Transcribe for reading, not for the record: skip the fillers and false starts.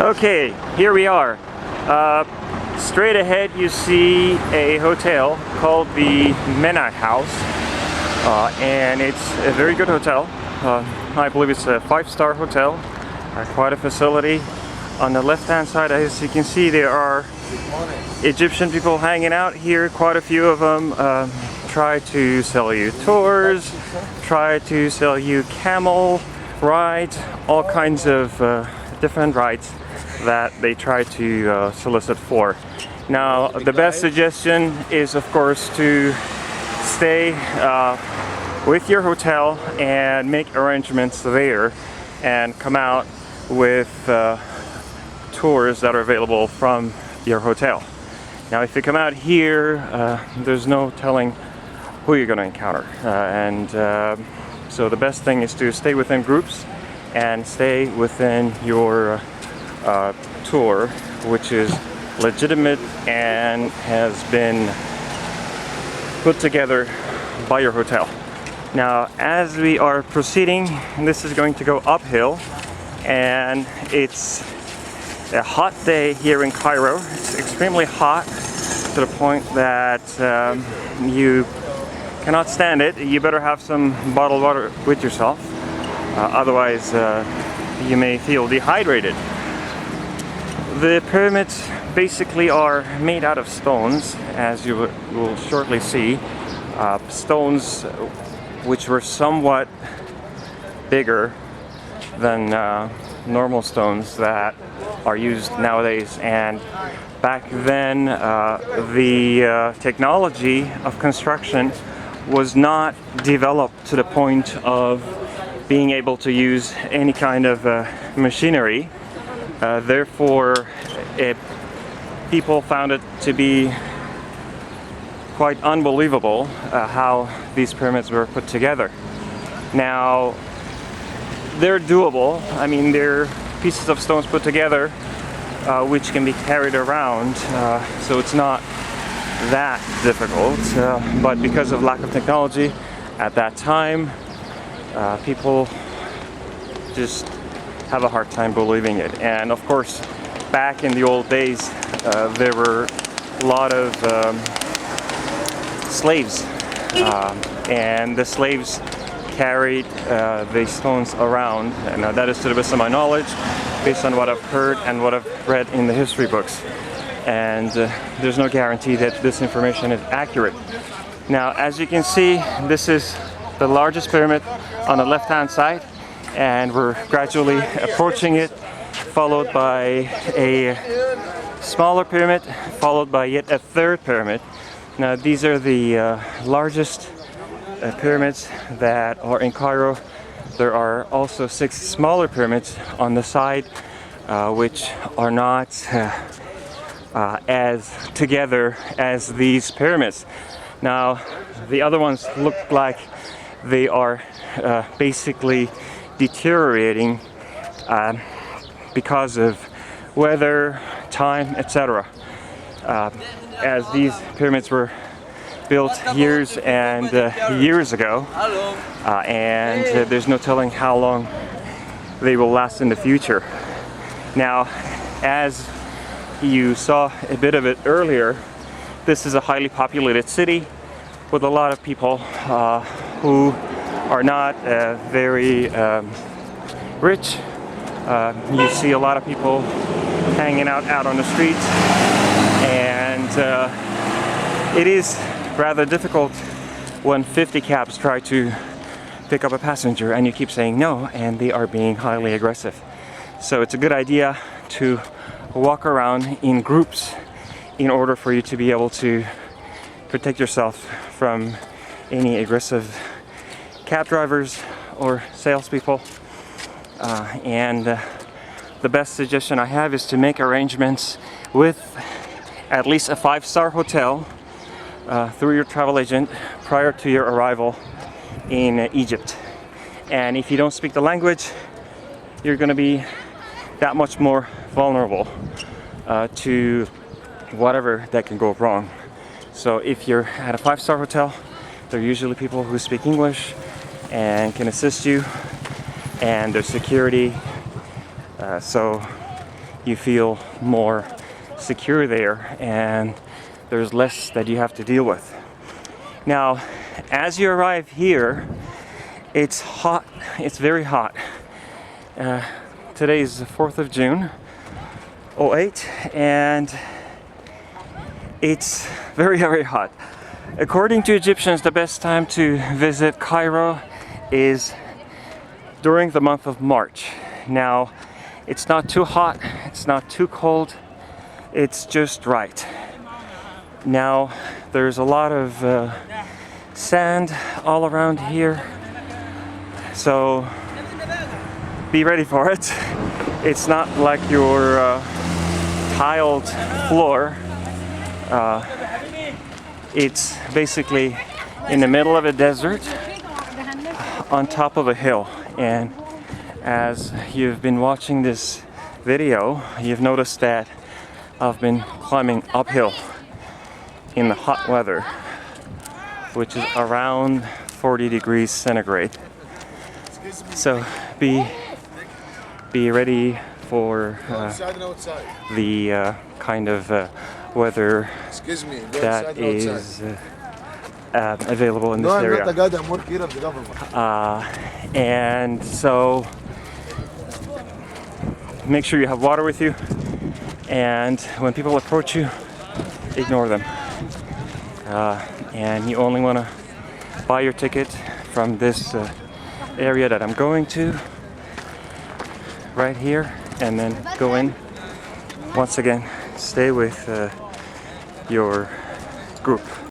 Okay, here we are. Straight ahead you see a hotel called the Mena House, and it's a very good hotel. I believe it's a 5-star hotel, quite a facility. On the left hand side, as you can see, there are Egyptian people hanging out here, quite a few of them. Try to sell you tours, try to sell you camel rides, all kinds of different rides that they try to solicit for. Now, the best suggestion is, of course, to stay with your hotel and make arrangements there and come out with tours that are available from your hotel. Now, if you come out here, there's no telling who you're going to encounter, so the best thing is to stay within groups and stay within your tour, which is legitimate and has been put together by your hotel. Now, as we are proceeding, this is going to go uphill, and it's a hot day here in Cairo. It's extremely hot to the point that you cannot stand it. You better have some bottled water with yourself, otherwise you may feel dehydrated. The pyramids basically are made out of stones, as you will shortly see. Stones which were somewhat bigger than normal stones that are used nowadays, and back then the technology of construction was not developed to the point of being able to use any kind of machinery. Therefore, people found it to be quite unbelievable how these pyramids were put together. Now, they're doable. I mean, they're pieces of stones put together which can be carried around, so it's not that difficult. But because of lack of technology at that time, people just have a hard time believing it. And of course, back in the old days, there were a lot of slaves, and the slaves carried the stones around, and that is to the best of my knowledge, based on what I've heard and what I've read in the history books. And there's no guarantee that this information is accurate. Now, as you can see, this is the largest pyramid on the left-hand side, and we're gradually approaching it, followed by a smaller pyramid, followed by yet a third pyramid. Now, these are the largest pyramids that are in Cairo. There are also 6 smaller pyramids on the side, which are not as together as these pyramids. Now, the other ones look like they are basically deteriorating because of weather, time, etc. As these pyramids were built years and years ago, and there's no telling how long they will last in the future. Now, as you saw a bit of it earlier, this is a highly populated city with a lot of people who are not very rich. You see a lot of people hanging out on the streets, and it is rather difficult when 50 cabs try to pick up a passenger and you keep saying no, and they are being highly aggressive. So it's a good idea to walk around in groups in order for you to be able to protect yourself from any aggressive cab drivers or salespeople. The best suggestion I have is to make arrangements with at least a 5-star hotel through your travel agent prior to your arrival in Egypt. And if you don't speak the language, you're going to be that much more vulnerable to whatever that can go wrong. So if you're at a 5-star hotel, there are usually people who speak English and can assist you, and there's security. So you feel more secure there, and there's less that you have to deal with. Now, as you arrive here, it's hot. It's very hot. Today is the 4th of June, 08, and it's very, very hot. According to Egyptians, the best time to visit Cairo is during the month of March. Now, it's not too hot, it's not too cold, it's just right. Now, there's a lot of sand all around here, so be ready for it. It's not like your tiled floor. It's basically in the middle of a desert on top of a hill. And as you've been watching this video, you've noticed that I've been climbing uphill in the hot weather, which is around 40 degrees centigrade. So be ready for the kind of weather that is available in this area. And so make sure you have water with you, and when people approach you, ignore them. And you only want to buy your ticket from this area that I'm going to right here, and then go in. Once again, stay with your group.